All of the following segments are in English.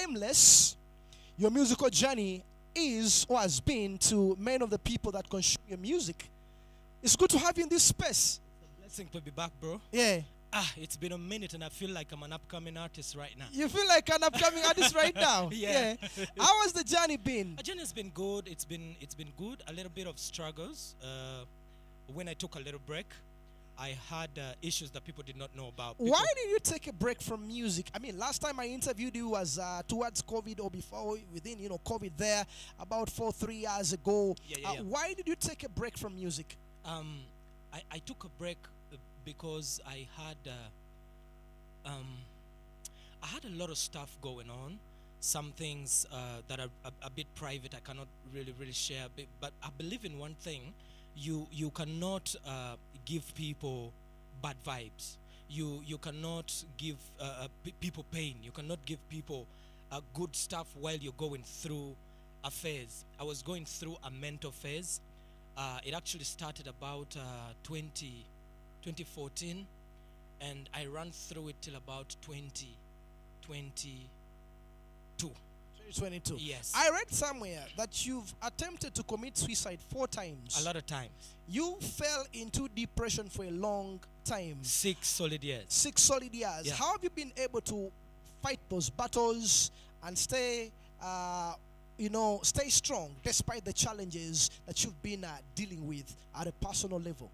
nameless your musical journey is or has been to many of the people that consume your music. It's good to have you in this space. Blessing to be back, bro. Yeah. It's been a minute and I feel like I'm an upcoming artist right now. You feel like an upcoming artist right now? Yeah. How has the journey been? The journey has been good. It's been good. A little bit of struggles. When I took a little break, I had issues that people did not know about. Why did you take a break from music? I mean, last time I interviewed you was towards COVID or before, within, COVID there, about 3 years ago. Yeah. Why did you take a break from music? I took a break because I had a lot of stuff going on. Some things that are a bit private I cannot really share. But I believe in one thing: you cannot give people bad vibes. You cannot give people pain. You cannot give people good stuff while you're going through a phase. I was going through a mental phase. It actually started about 2014, and I ran through it till about 2022. 2022. Yes. I read somewhere that you've attempted to commit suicide 4 times. A lot of times. You fell into depression for a long time. 6 solid years. 6 solid years. Yeah. How have you been able to fight those battles and stay strong despite the challenges that you've been dealing with at a personal level?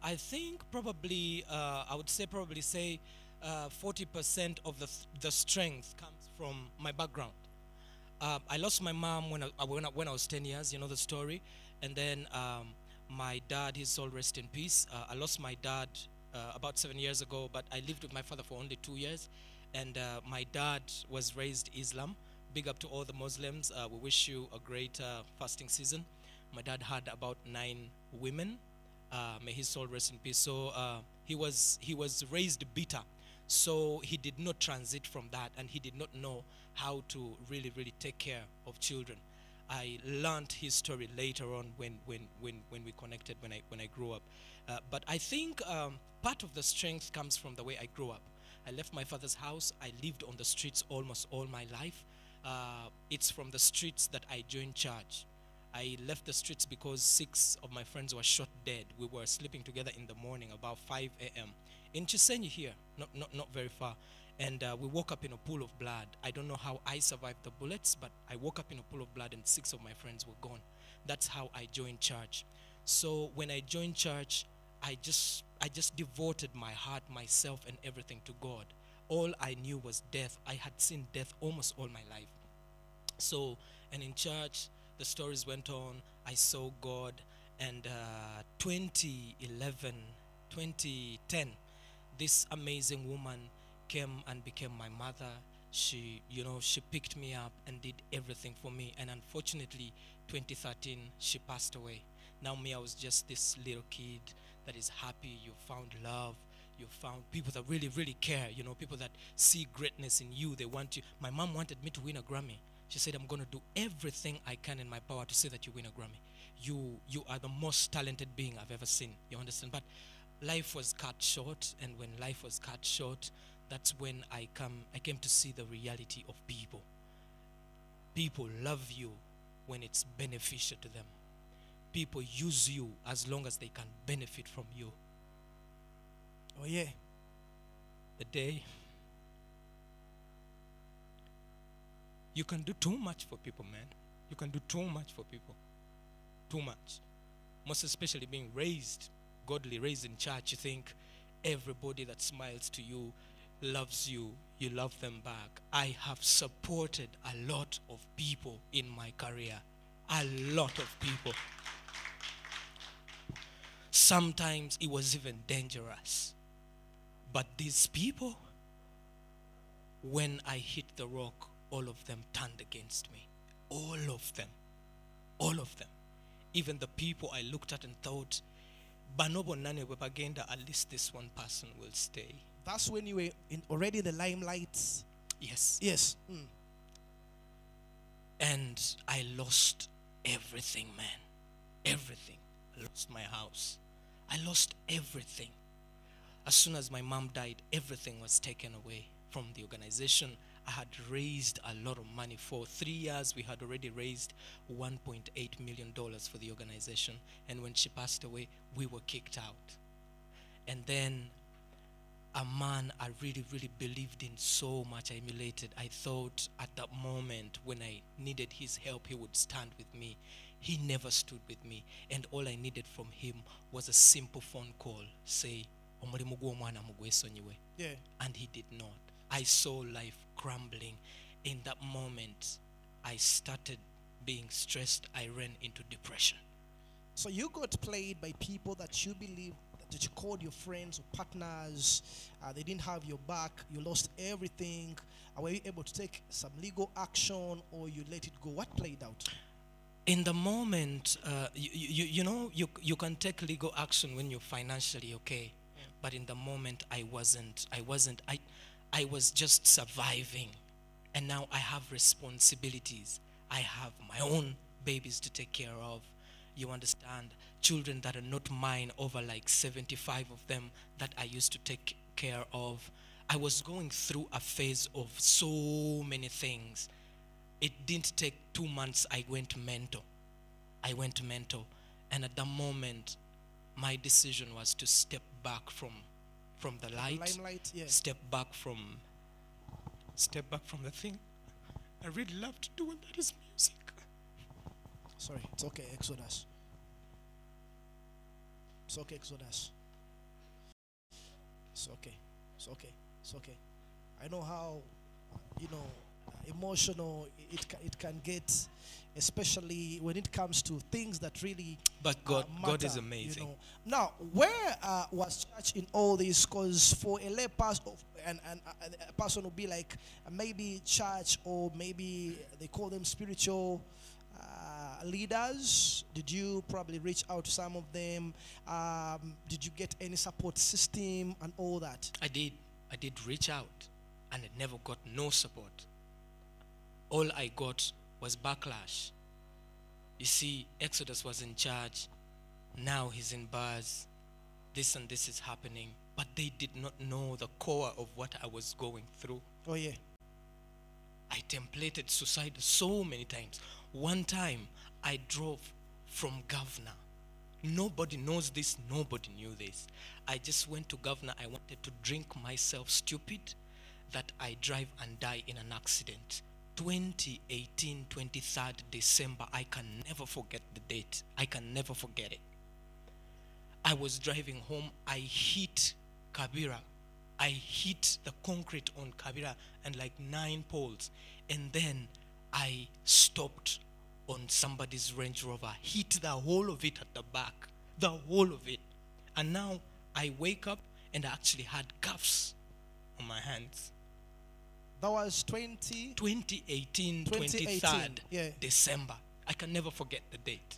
I think probably, I would say 40% of the strength comes from my background. I lost my mom when I was 10 years, you know the story. And then my dad, his soul rest in peace. I lost my dad about 7 years ago, but I lived with my father for only 2 years. And my dad was raised Islam. Big up to all the Muslims. We wish you a great fasting season. My dad had about 9 women. May his soul rest in peace. So he was raised bitter. So he did not transit from that, and he did not know how to really take care of children. I learned his story later on when we connected, when I grew up. But I think part of the strength comes from the way I grew up. I left my father's house. I lived on the streets almost all my life. It's from the streets that I joined church. I left the streets because 6 of my friends were shot dead. We were sleeping together in the morning about 5 a.m. in Chisenyi here, not very far. And we woke up in a pool of blood. I don't know how I survived the bullets, but I woke up in a pool of blood and 6 of my friends were gone. That's how I joined church. So when I joined church, I just devoted my heart, myself, and everything to God. All I knew was death. I had seen death almost all my life. So, and in church, the stories went on. I saw God. And 2010, this amazing woman came and became my mother. She picked me up and did everything for me. And unfortunately, 2013, she passed away. Now me, I was just this little kid that is happy. You found love. You found people that really care. People that see greatness in you. They want you. My mom wanted me to win a Grammy. She said, I'm going to do everything I can in my power to say that you win a Grammy. You are the most talented being I've ever seen. You understand? But life was cut short, and when life was cut short, that's when I came to see the reality of people. People love you when it's beneficial to them. People use you as long as they can benefit from you. Oh yeah. The day you can do too much for people, man. You can do too much for people. Too much. Most especially being godly raised in church. You think everybody that smiles to you loves you. You love them back. I have supported a lot of people in my career. A lot of people. Sometimes it was even dangerous. But these people, when I hit the rock, all of them turned against me. All of them. All of them. Even the people I looked at and thought, Banobo Nane Webagenda, at least this one person will stay. That's when you were already in the limelight. Yes. Yes. And I lost everything, man. Everything. I lost my house. I lost everything. As soon as my mom died, everything was taken away from the organization. I had raised a lot of money. For 3 years, we had already raised $1.8 million for the organization. And when she passed away, we were kicked out. And then a man I really, really believed in so much, I emulated. I thought at that moment when I needed his help, he would stand with me. He never stood with me. And all I needed from him was a simple phone call. Say, "Omulimu gw'omwana mugwesonyiwe." Yeah. And he did not. I saw life crumbling. In that moment, I started being stressed. I ran into depression. So you got played by people that you believe that you called your friends or partners. They didn't have your back. You lost everything. Were you able to take some legal action, or you let it go? What played out? In the moment, you can take legal action when you're financially okay. But in the moment, I was just surviving. And now I have responsibilities. I have my own babies to take care of. You understand? Children that are not mine, over like 75 of them that I used to take care of. I was going through a phase of so many things. It didn't take 2 months, I went mental. And at that moment, my decision was to step back from the Limelight, yeah. Step back from the thing I really love to do, and that is music. Sorry, it's okay, Exodus. It's okay, Exodus. It's okay. It's okay. It's okay. I know how, emotional it can get, especially when it comes to things that really But God matter, is amazing. Now, where was church in all this? Because for a lay person, and a person would be like, maybe church, or maybe they call them spiritual leaders. Did you probably reach out to some of them? Did you get any support system and all that? I did reach out, and I never got no support. All I got was backlash. You see, Exodus was in charge. Now he's in bars. This and this is happening. But they did not know the core of what I was going through. Oh, yeah. I templated suicide so many times. One time, I drove from Governor. Nobody knows this. Nobody knew this. I just went to Governor. I wanted to drink myself stupid that I drive and die in an accident. 2018, 23rd December. I can never forget the date. I can never forget it. I was driving home. I hit Kabira. I hit the concrete on Kabira and like 9 poles. And then I stopped on somebody's Range Rover. Hit the whole of it at the back. The whole of it. And now I wake up and I actually had cuffs on my hands. That was 2018, 2018, 23rd yeah. December. I can never forget the date.